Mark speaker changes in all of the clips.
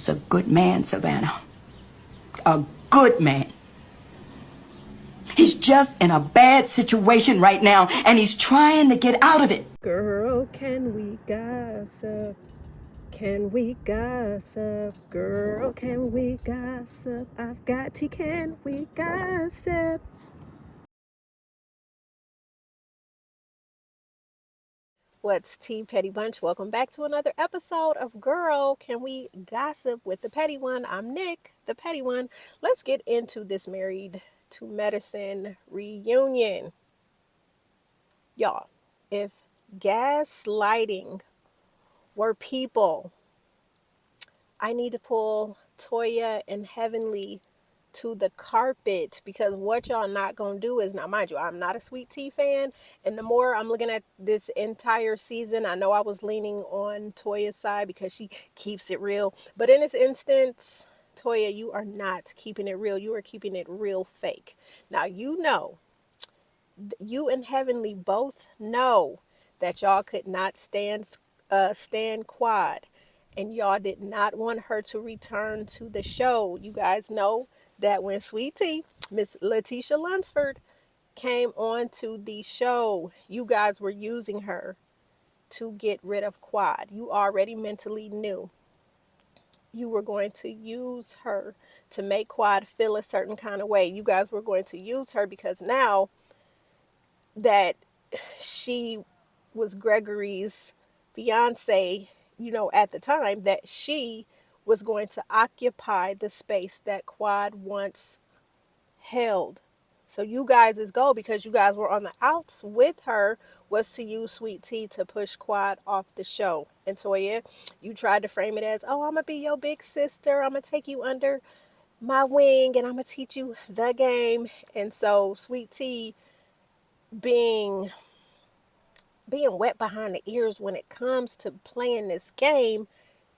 Speaker 1: is a good man, Savannah. A good man. He's just in a bad situation right now, and he's trying to get out of it.
Speaker 2: Girl, can we gossip? Can we gossip? Girl, can we gossip? I've got tea, can we gossip? What's tea, Petty Bunch? Welcome back to another episode of Girl, Can We Gossip with the Petty One. I'm Nick, the Petty One. Let's get into this Married to Medicine reunion. Y'all, if gaslighting were people, I need to pull Toya and Heavenly to the carpet, because what y'all not gonna do is, now mind you, I'm not a sweet tea fan, and the more I'm looking at this entire season, I know I was leaning on Toya's side because she keeps it real, but in this instance, Toya, you are not keeping it real. You are keeping it real fake. Now, you and Heavenly both know that y'all could not stand Quad, and y'all did not want her to return to the show. You guys know that when Sweet Tea, Miss Letitia Lunsford, came on to the show, you guys were using her to get rid of Quad. You already mentally knew you were going to use her to make Quad feel a certain kind of way. You guys were going to use her because now that she was Gregory's fiance, at the time, that she was going to occupy the space that Quad once held. So you guys' goal, because you guys were on the outs with her, was to use Sweet Tea to push Quad off the show. And Toya, you tried to frame it as, oh, I'm going to be your big sister. I'm going to take you under my wing and I'm going to teach you the game. And so Sweet Tea, being wet behind the ears when it comes to playing this game,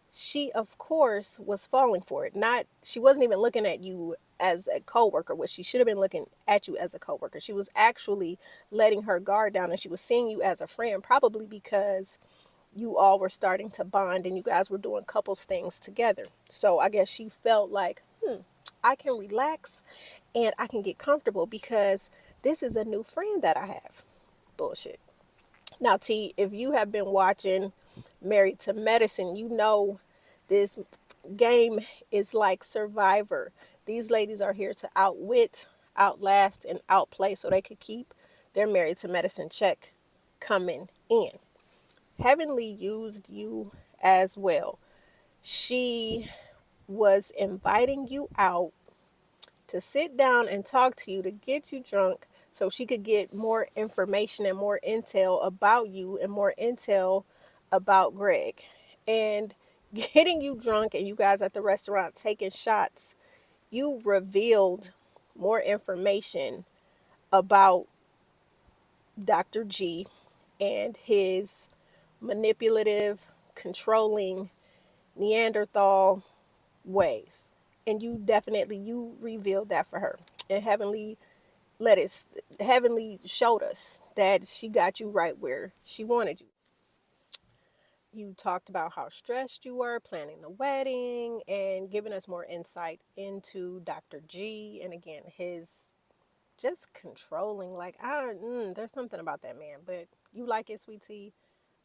Speaker 2: she of course was falling for it. She wasn't even looking at you as a coworker, which she should have been looking at you as a coworker. She was actually letting her guard down, and she was seeing you as a friend, probably because you all were starting to bond and you guys were doing couples things together. So I guess she felt like, I can relax and I can get comfortable because this is a new friend that I have. Bullshit. Now, T, if you have been watching Married to Medicine, you know this game is like Survivor. These ladies are here to outwit, outlast, and outplay so they could keep their Married to Medicine check coming in. Heavenly used you as well. She was inviting you out to sit down and talk to you, to get you drunk so she could get more information and more intel about you and more intel about Greg. And getting you drunk and you guys at the restaurant taking shots, you revealed more information about Dr. G and his manipulative, controlling Neanderthal ways. And you revealed that for her. And Heavenly showed us that she got you right where she wanted you. You talked about how stressed you were planning the wedding and giving us more insight into Dr. G, and again, his just controlling, like, there's something about that man, but you like it, Sweet Tea.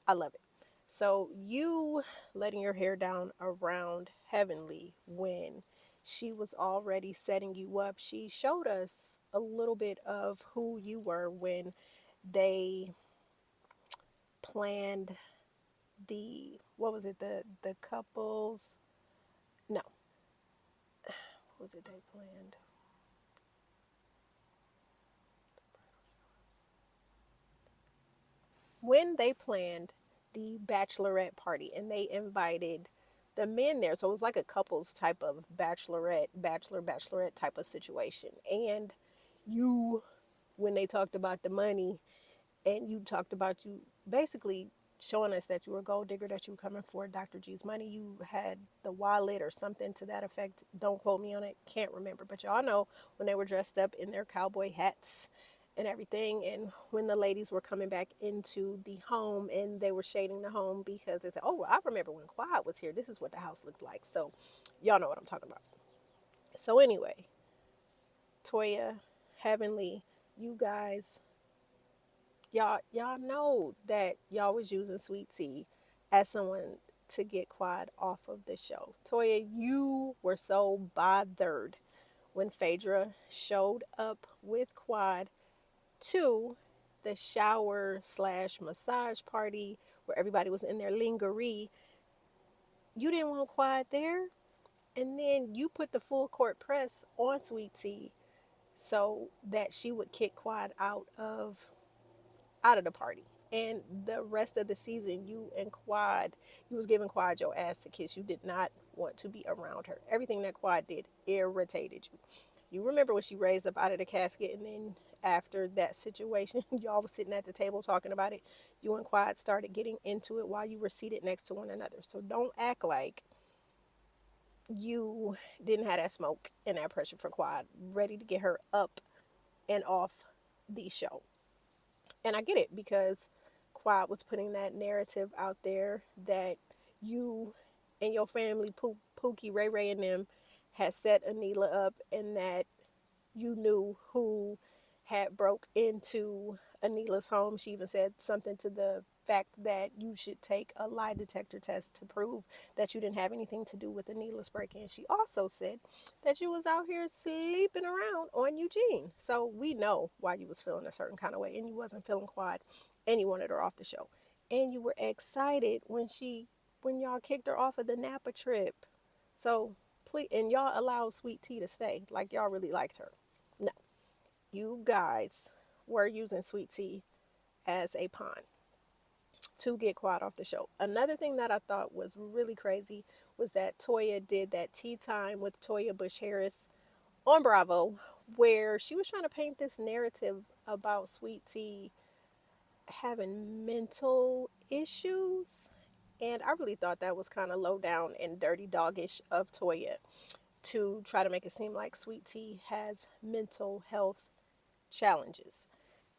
Speaker 2: I love it. So you letting your hair down around Heavenly when she was already setting you up. She showed us a little bit of who you were when they planned what was it, the couples, no, what was it they planned? When they planned the bachelorette party and they invited the men there. So it was like a couples type of bachelorette type of situation. And you, when they talked about the money and you talked about you basically showing us that you were a gold digger, that you were coming for Dr. G's money. You had the wallet or something to that effect. Don't quote me on it. Can't remember. But y'all know when they were dressed up in their cowboy hats and everything. And when the ladies were coming back into the home and they were shading the home because they said, oh, well, I remember when Quad was here, this is what the house looked like. So y'all know what I'm talking about. So anyway, Toya, Heavenly, you guys, y'all know that y'all was using Sweet Tea as someone to get Quad off of the show. Toya, you were so bothered when Phaedra showed up with Quad to the shower slash massage party where everybody was in their lingerie. You didn't want Quad there, and then you put the full court press on Sweet Tea so that she would kick Quad out of the party. And the rest of the season, you was giving Quad your ass to kiss. You did not want to be around her. Everything that Quad did irritated you. You remember when she raised up out of the casket, and then after that situation, y'all was sitting at the table talking about it. You and Quad started getting into it while you were seated next to one another. So don't act like you didn't have that smoke and that pressure for Quad, ready to get her up and off the show. And I get it because Quad was putting that narrative out there that you and your family, Pookie, Ray Ray, and them, had set Anila up, and that you knew who had broke into Anila's home. She even said something to the fact that you should take a lie detector test to prove that you didn't have anything to do with Anila's break-in. She also said that you was out here sleeping around on Eugene. So we know why you was feeling a certain kind of way, and you wasn't feeling Quad, and you wanted her off the show. And you were excited when y'all kicked her off of the Napa trip. So please, and y'all allowed Sweet Tea to stay, like y'all really liked her. No, you guys were using Sweet Tea as a pawn to get Quad off the show. Another thing that I thought was really crazy was that Toya did that tea time with Toya Bush Harris on Bravo, where she was trying to paint this narrative about Sweet Tea having mental issues. And I really thought that was kind of low down and dirty doggish of Toya to try to make it seem like Sweet Tea has mental health challenges.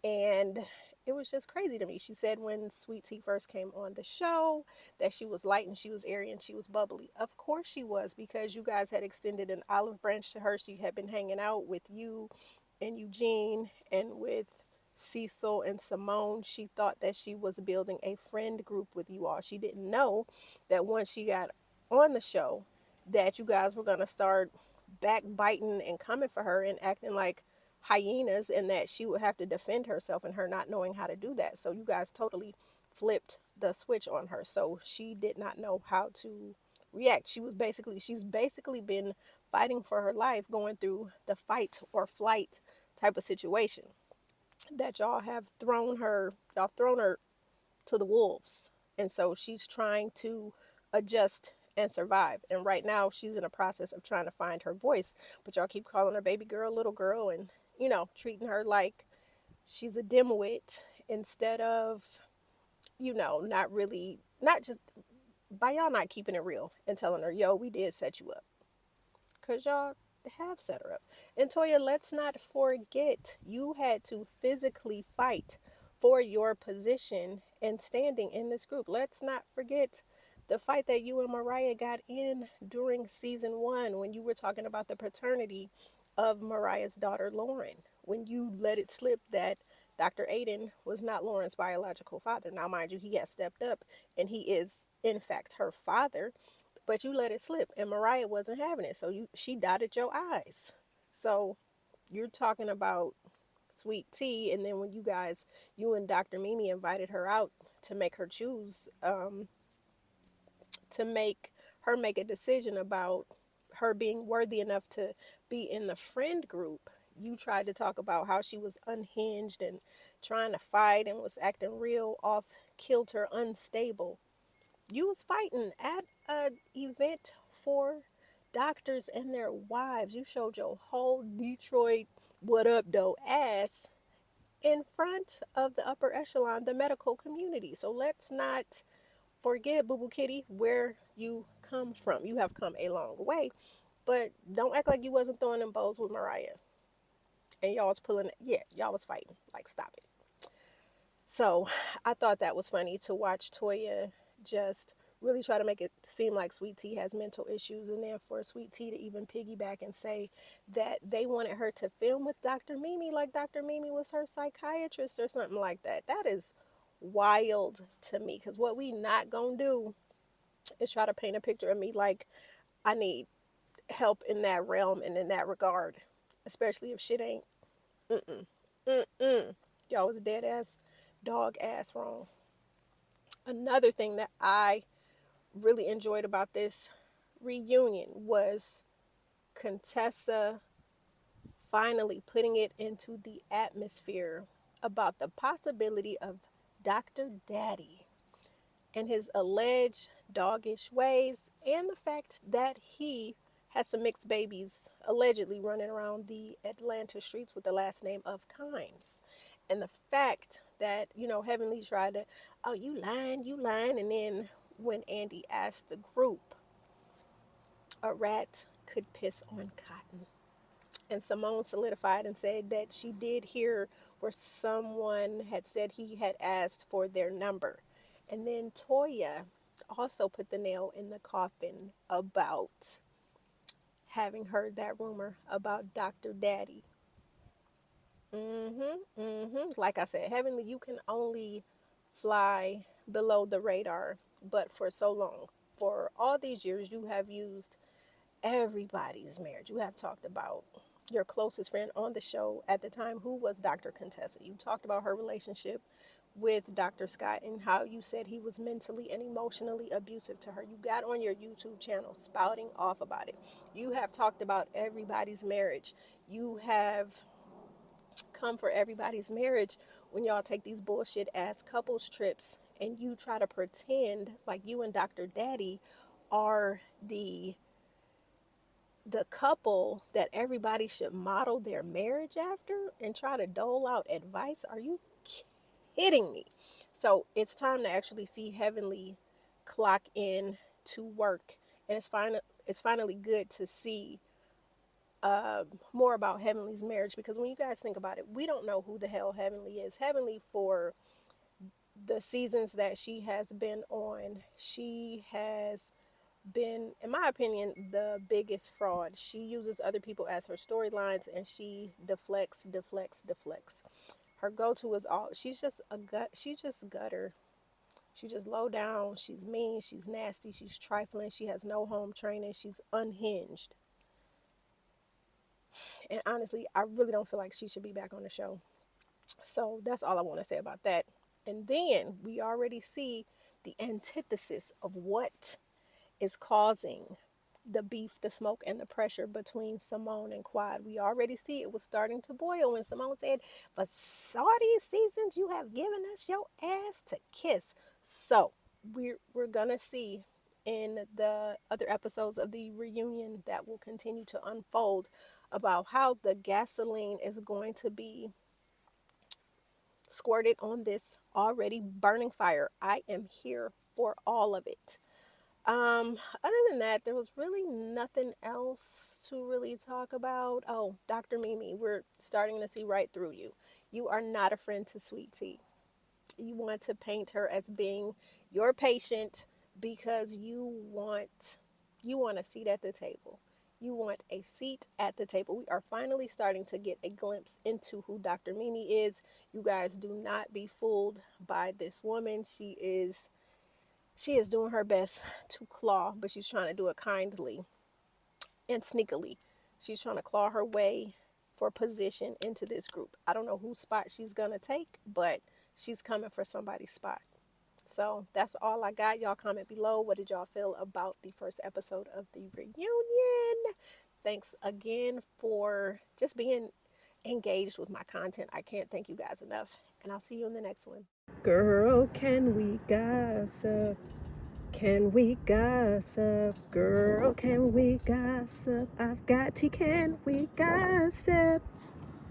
Speaker 2: And it was just crazy to me. She said when Sweet Tea first came on the show that she was light and she was airy and she was bubbly. Of course she was, because you guys had extended an olive branch to her. She had been hanging out with you and Eugene and with Cecil and Simone. She thought that she was building a friend group with you all. She didn't know that once she got on the show that you guys were going to start backbiting and coming for her and acting like hyenas, and that she would have to defend herself, and her not knowing how to do that. So you guys totally flipped the switch on her. So she did not know how to react. She's basically been fighting for her life, going through the fight or flight type of situation that y'all thrown her to the wolves. And so she's trying to adjust and survive. And right now she's in a process of trying to find her voice. But y'all keep calling her baby girl, little girl, and treating her like she's a dimwit instead of, not really, not just by y'all not keeping it real and telling her, yo, we did set you up. Because y'all have set her up. And Toya, let's not forget, you had to physically fight for your position and standing in this group. Let's not forget the fight that you and Mariah got in during season 1 when you were talking about the paternity of Mariah's daughter, Lauren. When you let it slip that Dr. Aiden was not Lauren's biological father. Now, mind you, he has stepped up and he is, in fact, her father, but you let it slip, and Mariah wasn't having it. So she dotted your eyes. So you're talking about Sweet Tea, and then when you and Dr. Mimi invited her out to make her choose, to make her make a decision about her being worthy enough to be in the friend group. You tried to talk about how she was unhinged and trying to fight and was acting real off kilter, unstable. You was fighting at an event for doctors and their wives. You showed your whole Detroit what up though ass in front of the upper echelon, the medical community. So let's not forget, Boo Boo Kitty, where you come from. You have come a long way, but don't act like you wasn't throwing them bows with Mariah. and y'all was pulling, yeah, y'all was fighting. Like, stop it. So I thought that was funny to watch Toya just really try to make it seem like Sweet Tea has mental issues, and then for Sweet Tea to even piggyback and say that they wanted her to film with Dr. Mimi like Dr. Mimi was her psychiatrist or something like that. That is wild to me, because what we not gonna do is try to paint a picture of me like I need help in that realm and in that regard, especially if shit ain't. Y'all was dead ass, dog ass wrong. Another thing that I really enjoyed about this reunion was Contessa finally putting it into the atmosphere about the possibility of Dr. Daddy and his alleged doggish ways, and the fact that he had some mixed babies allegedly running around the Atlanta streets with the last name of Kimes. And the fact that, Heavenly tried to, oh, you lying. And then when Andy asked the group, a rat could piss on cotton. And Simone solidified and said that she did hear where someone had said he had asked for their number. And then Toya also put the nail in the coffin about having heard that rumor about Dr. Daddy. Like I said, Heavenly, you can only fly below the radar, but for so long, for all these years, you have used everybody's marriage. You have talked about your closest friend on the show at the time, who was Dr. Contessa. You talked about her relationship with Dr. Scott and how you said he was mentally and emotionally abusive to her. You got on your YouTube channel spouting off about it. You have talked about everybody's marriage. You have come for everybody's marriage when y'all take these bullshit ass couples trips and you try to pretend like you and Dr. Daddy are the couple that everybody should model their marriage after and try to dole out advice. Are you kidding me? So it's time to actually see Heavenly clock in to work, and it's finally good to see more about Heavenly's marriage, because when you guys think about it, we don't know who the hell Heavenly is. Heavenly, for the seasons that she has been on, she has been, in my opinion, the biggest fraud. She uses other people as her storylines, and she deflects. Her go-to is all. She's just a gut. She's just gutter. She's just low down. She's mean. She's nasty. She's trifling. She has no home training. She's unhinged. And honestly, I really don't feel like she should be back on the show. So that's all I want to say about that. And then we already see the antithesis of what is causing the beef, the smoke, and the pressure between Simone and Quad. We already see it was starting to boil when Simone said, "For all these seasons, you have given us your ass to kiss." So we're gonna see in the other episodes of the reunion that will continue to unfold about how the gasoline is going to be squirted on this already burning fire. I am here for all of it. Other than that, there was really nothing else to really talk about. Oh, Dr. Mimi, we're starting to see right through you. You are not a friend to Sweet Tea. You want to paint her as being your patient because you want a seat at the table. You want a seat at the table. We are finally starting to get a glimpse into who Dr. Mimi is. You guys, do not be fooled by this woman. She is doing her best to claw, but she's trying to do it kindly and sneakily. She's trying to claw her way for position into this group. I don't know whose spot she's going to take, but she's coming for somebody's spot. So that's all I got. Y'all comment below. What did y'all feel about the first episode of the reunion? Thanks again for just being engaged with my content. I can't thank you guys enough. And I'll see you in the next one. Girl, can we gossip? Can we gossip? Girl, can we gossip? I've got tea, can we gossip?